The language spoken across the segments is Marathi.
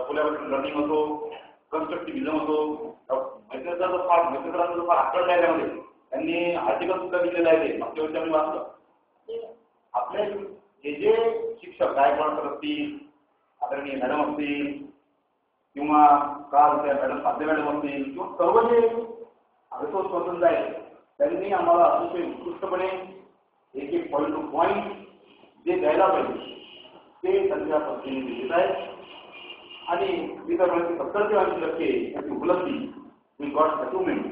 कोलॅबोरेटिव्ह लर्निंग होतो, कन्स्ट्रक्टिव्हिझम होतो. मैत्रेकरांचा फार आकर्षण आहे त्यामध्ये. त्यांनी आर्टिकल सुद्धा लिहिलेलं आहे, ते मागच्या वर्षी आम्ही वाचलं. आपले जे शिक्षक गायकवाड सर असतील, आदरणीय मॅडम असतील, किंवा काल त्या मॅडम साधे मॅडम असतील, किंवा सर्व जे रिसोर्स पर्सन आहेत, त्यांनी आम्हाला अतिशय उत्कृष्टपणे एक एक पॉईंट टू पॉईंट जे द्यायला पाहिजे ते त्यांच्या पद्धतीने दिलेत आहेत. आणि विदर्भाची 70-80% त्याची उपलब्धी वी गॉट अचिव्हमेंट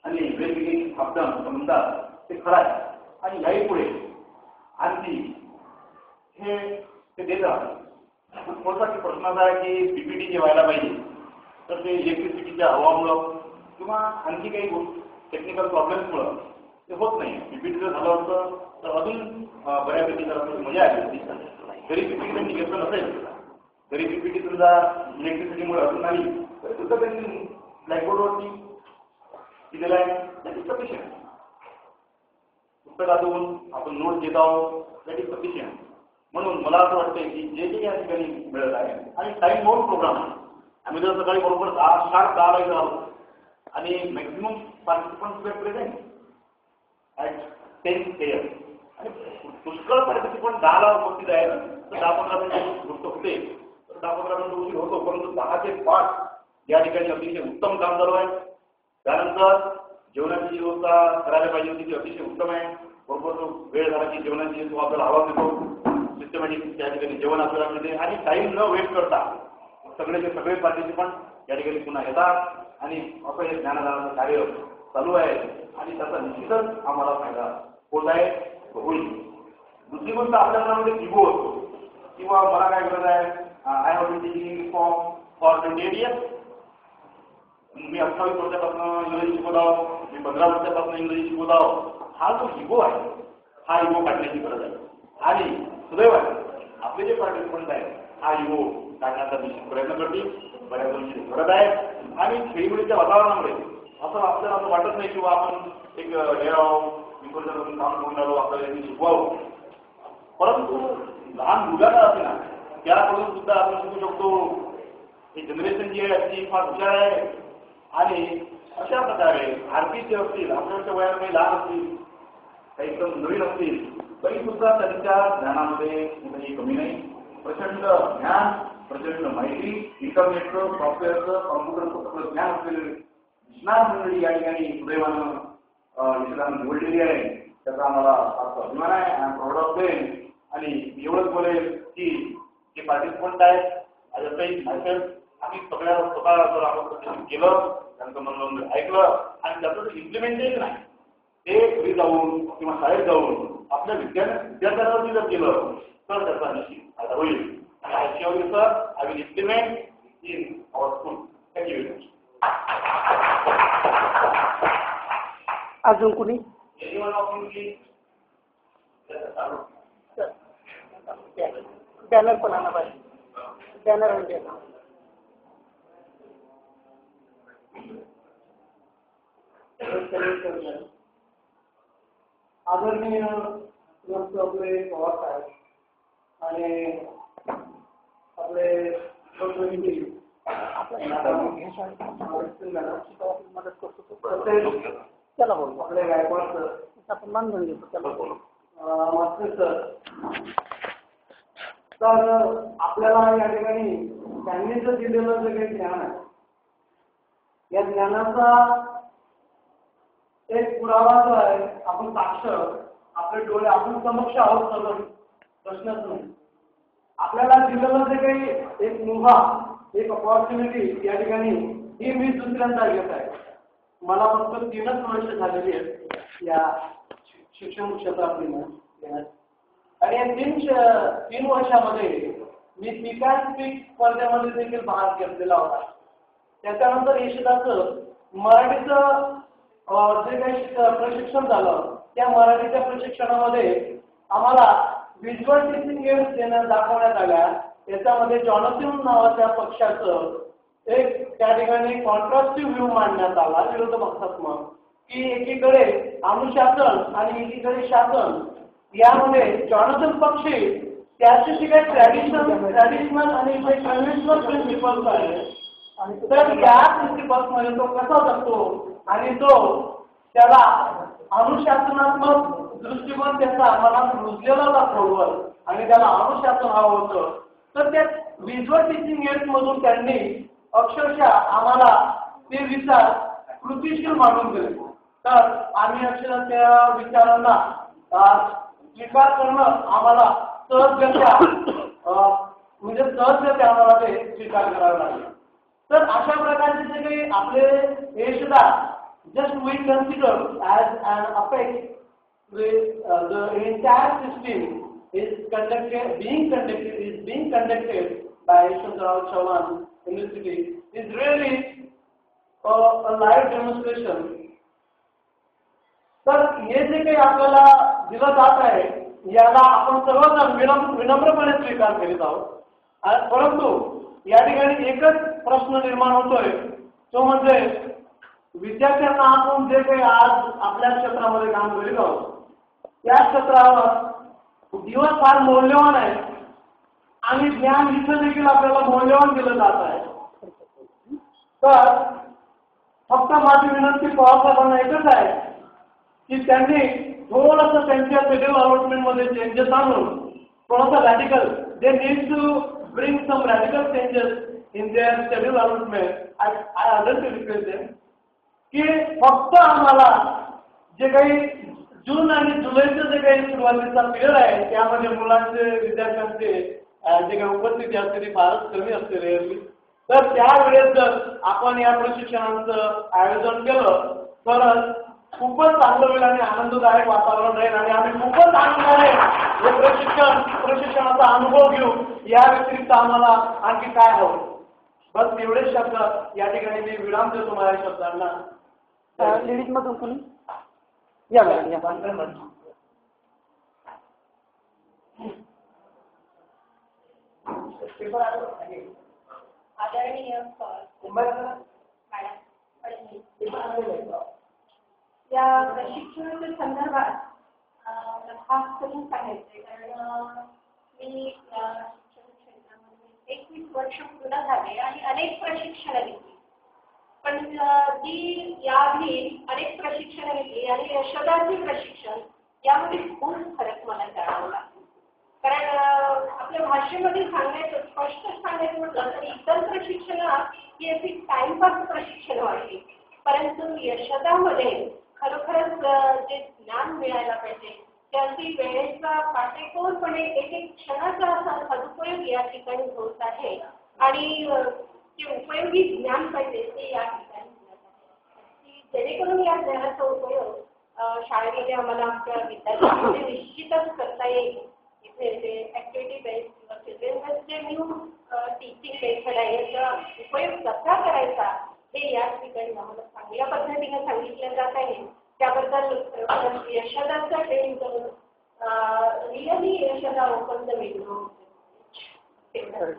आणि वेगवेगळी शब्दांत म्हणतात ते खरं आहे. आणि याही पुढे आणखी हे ते देतात. थोडासा प्रश्न असा आहे की पीपीटी जे व्हायला पाहिजे तर ते इलेक्ट्रिसिटीच्या हवामुळं किंवा आणखी काही टेक्निकल प्रॉब्लेम्समुळं ते होत नाही. पीपीटी जर झालं असतं तर अजून बऱ्यापैकी जर मजा आली होती. जरी पीपीटी त्यांनी घेतलं नसेल, जरी पीपीटी समजा इलेक्ट्रिसिटीमुळे अडून आली तरी सुद्धा त्यांनी ब्लॅकबोर्डवरती दिलेलं आहे, दॅट इज सफिशियंट. पुस्तकातून आपण नोट घेत आहोत, दॅट इज सफिशियंट. म्हणून मला असं वाटतं की जे जे या ठिकाणी मिळत आहे आणि टाईम बाउंड प्रोग्राम आहे. आम्ही जर सकाळी बरोबर 10:30 इथं आलो आणि maximum participants were present at 10 AM आणि पुष्कळ पार्टिसिपंट 10ला उपस्थित आहे तर 10-15 मिनिट गोष्ट होते, तर 10-15 मिनिट उशीर होतो. परंतु 10 ते 5 या ठिकाणी अतिशय उत्तम काम चालू आहे. त्यानंतर जेवणाची व्यवस्था करायला पाहिजे होती ती अतिशय उत्तम आहे. बरोबर तो वेळ झाला की जेवणाची तो आपल्याला आवाज देतो, सिस्टमॅटिक त्या ठिकाणी जेवण आपल्याला मिळते आणि टाईम न वेस्ट करता सगळेचे सगळे पार्टिसिपंट या ठिकाणी पुन्हा येतात आणि असं हे ज्ञानदानाचं कार्य चालू आहे आणि त्याचा निश्चितच आम्हाला फायदा होत आहे, होईल. दुसरी गोष्ट आपल्या मनामध्ये इगो असतो किंवा मला काय गरज आहे, I have been teaching for 28 years. मी 28 वर्षापासून इंग्रजी शिकवत आहोत, मी 15 वर्षापासून इंग्रजी शिकवत आहोत. हा जो इगो आहे हा इगो काढण्याची गरज आहे. आणि सुदैव आहे आपले जे पार्टिसिपंट आहेत हा इगो काढण्याचा निश्चित प्रयत्न करतील, बऱ्याच गोष्टी करत आहेत. आणि खेळीमेळीच्या वातावरणामुळे असं आपल्याला असं वाटत नाही किंवा आपण एक हे आहोत काम करून आलो आपल्याला शिकवावं. परंतु लहान मुलांना असे ना त्याकडून सुद्धा आपण शिकू शकतो. ही जनरेशन जी आहे ती फार हुशार आहे आणि अशा प्रकारे भारतीय असतील, आपल्याच्या वयात काही लहान असतील, काही एकदम नवीन असतील, तरी सुद्धा त्यांच्या ज्ञानामध्ये कुठेही कमी नाही. प्रचंड ज्ञान, प्रचंड माहिती, इंटरनेटचं, सॉफ्टवेअरचं, कॉम्प्युटरचं सगळं ज्ञान असलेले विज्ञान मंडळी या ठिकाणी सुदैवानं निवडलेली आहे. त्याचा आम्हाला फार अभिमान आहे. I am proud of them. आणि एवढंच बोलेल की जे पार्टिसिपंट आहेत आम्ही सगळ्या स्वतः जर आपण प्रदर्शन केलं, त्यांचं मनोरंजन ऐकलं आणि त्याचं जर इम्प्लिमेंटेशन आहे ते घरी जाऊन किंवा शाळेत जाऊन आपल्या विद्यार्थ्यांवरती जर केलं तर त्याचा निश्चित फायदा होईल. आणि I sir I will implement in our school. Thank you very much. अजून कुणी बॅनर पण आणा पाहिजे. बॅनर म्हणजे आदरणीय आपले पवार साहेब आणि आपले मदत करतो त्याला बोलतो. आपले गायकवाड सर आपण मानधन घेतो त्याला बोलू. मास्टर सर, तर आपल्याला या ठिकाणी त्यांनी जर दिलेलं जे काही ज्ञान आहे या ज्ञानाचा एक पुरावा जो आहे, आपण साक्ष आपले डोळे आपण समक्ष आहोत सगळं, प्रश्नच नाही. आपल्याला दिलेलं जे काही एक मुभा, एक अपॉर्च्युनिटी या ठिकाणी ही मी दुसऱ्यांदा घेत आहे. मला फक्त 3च वर्ष झालेली आहेत या शिक्षण क्षेत्रात येण्यात आणि या 3 वर्षामध्ये मी पीक स्पर्धेमध्ये देखील भाग घेतलेला होता. त्याच्यानंतर यशदाचं मराठीचं जे काही प्रशिक्षण झालं त्या मराठीच्या प्रशिक्षणामध्ये आम्हाला व्हिज्युअल टीचिंग एड्स दाखवण्यात आल्या. त्याच्यामध्ये जॉनसन नावाच्या पक्षाचं एक त्या ठिकाणी कॉन्ट्रास्टिव्ह व्ह्यू मांडण्यात आला, विरोधाभासात्मक, की एकीकडे अनुशासन आणि एकीकडे शासन यामध्ये जॉनसन पक्षी त्याचे जे काही ट्रॅडिशनल आणि जे कन्व्हेन्शनल प्रिन्सिपल्स आहेत तर या प्रिन्सिपल्स मध्ये तो कसा जगतो आणि तो त्याला अनुशासनात्मक दृष्टिकोन त्याचा मनात रुजलेला दाखवलं आणि त्याला अनुशासन हवं होतं. तर त्या व्हिज्युअल टीचिंग एड्स मधून त्यांनी अक्षरशः आम्हाला ते विचार कृतीशील मांडून दिले. तर आम्ही अक्षरशः त्या विचारांना स्वीकार करणं आम्हाला सहजगत्या म्हणजे सहजगत्या आम्हाला ते स्वीकार करावे लागले. तर अशा प्रकारचे जे काही आपले यशदार just we consider as an effect with the entire system is being conducted by Yashwantrao Chavan University is really a live demonstration. तर हे जे काही आपल्याला दिलं जात आहे याला आपण सर्वजण विनम्रपणे स्वीकार करीत आहोत. परंतु या ठिकाणी एकच प्रश्न निर्माण होतोय तो म्हणजे विद्यार्थ्यांना आपण जे काही आज आपल्या क्षेत्रामध्ये काम करीत आहोत त्या क्षेत्रावर दिवस फार मौल्यवान आहे आणि ज्ञान इथं देखील आपल्याला मौल्यवान दिलं जात आहे. तर फक्त माझी विनंती पवारसाहेबांना एकच आहे की त्यांनी थोडंसं त्यांच्या शेड्यूल अलॉटमेंट मध्ये चेंजेस आणून थोडंसं radical they need to bring some radical changes in their schedule allotment. I urgently request them की फक्त आम्हाला जे काही जून आणि जुलैचं जे काही सुरुवातीचा पिरियड आहे त्यामध्ये मुलांचे विद्यार्थ्यांचे जे काही उपस्थिती असते ती फारच कमी असते रेअरली. तर त्यावेळेस जर आपण या प्रशिक्षणाचं आयोजन केलं तर खूपच चांगलं होईल आणि आनंददायक वातावरण राहील आणि आम्ही खूपच आनंदाने हे प्रशिक्षणाचा अनुभव घेऊ. या व्यतिरिक्त आम्हाला आणखी काय हवं. बस एवढेच शब्द या ठिकाणी मी विराम देतो माझ्या शब्दांना. लेडीज मधून कोणी या मॅडम या. आदरणीय मॅडम या प्रशिक्षणाच्या संदर्भात खास करून सांगायचंय कारण मी शिक्षण क्षेत्रामध्ये 21 वर्ष पूर्ण झाले आणि अनेक प्रशिक्षण घेतली. पण जी याआधी अनेक प्रशिक्षण घेतली आणि यशदाचे प्रशिक्षण यामध्ये खूप फरक मला जाणवला. कारण आपल्या भाषेमध्ये सांगायचं स्पष्ट सांगायचं म्हटलं तर इतर प्रशिक्षण ही अशी टाइमपास प्रशिक्षण वाटली. परंतु यशदामध्ये खरोखरच जे ज्ञान मिळायला पाहिजे ते अगदी वेळेचा काटेकोरपणे एक एक क्षणाचा असा सदुपयोग या ठिकाणी होत आहे आणि जे उपयोगी ज्ञान पाहिजे ते या ठिकाणी मिळत आहे. जेणेकरून या ज्ञानाचा उपयोग शाळेमध्ये आम्हाला आमच्या विद्यार्थ्यांमध्ये निश्चितच करता येईल. इथे जे ऍक्टिव्हिटी बेस्ड किंवा चिल्ड्रन बेस्ड जे न्यू टीचिंग मेथड आहे याचा उपयोग कसा करायचा हे या ठिकाणी आम्हाला चांगल्या पद्धतीने सांगितलं जात आहे. त्याबद्दल यशदाचा ट्रेनिंग करून really Yashada open the window. Thank you.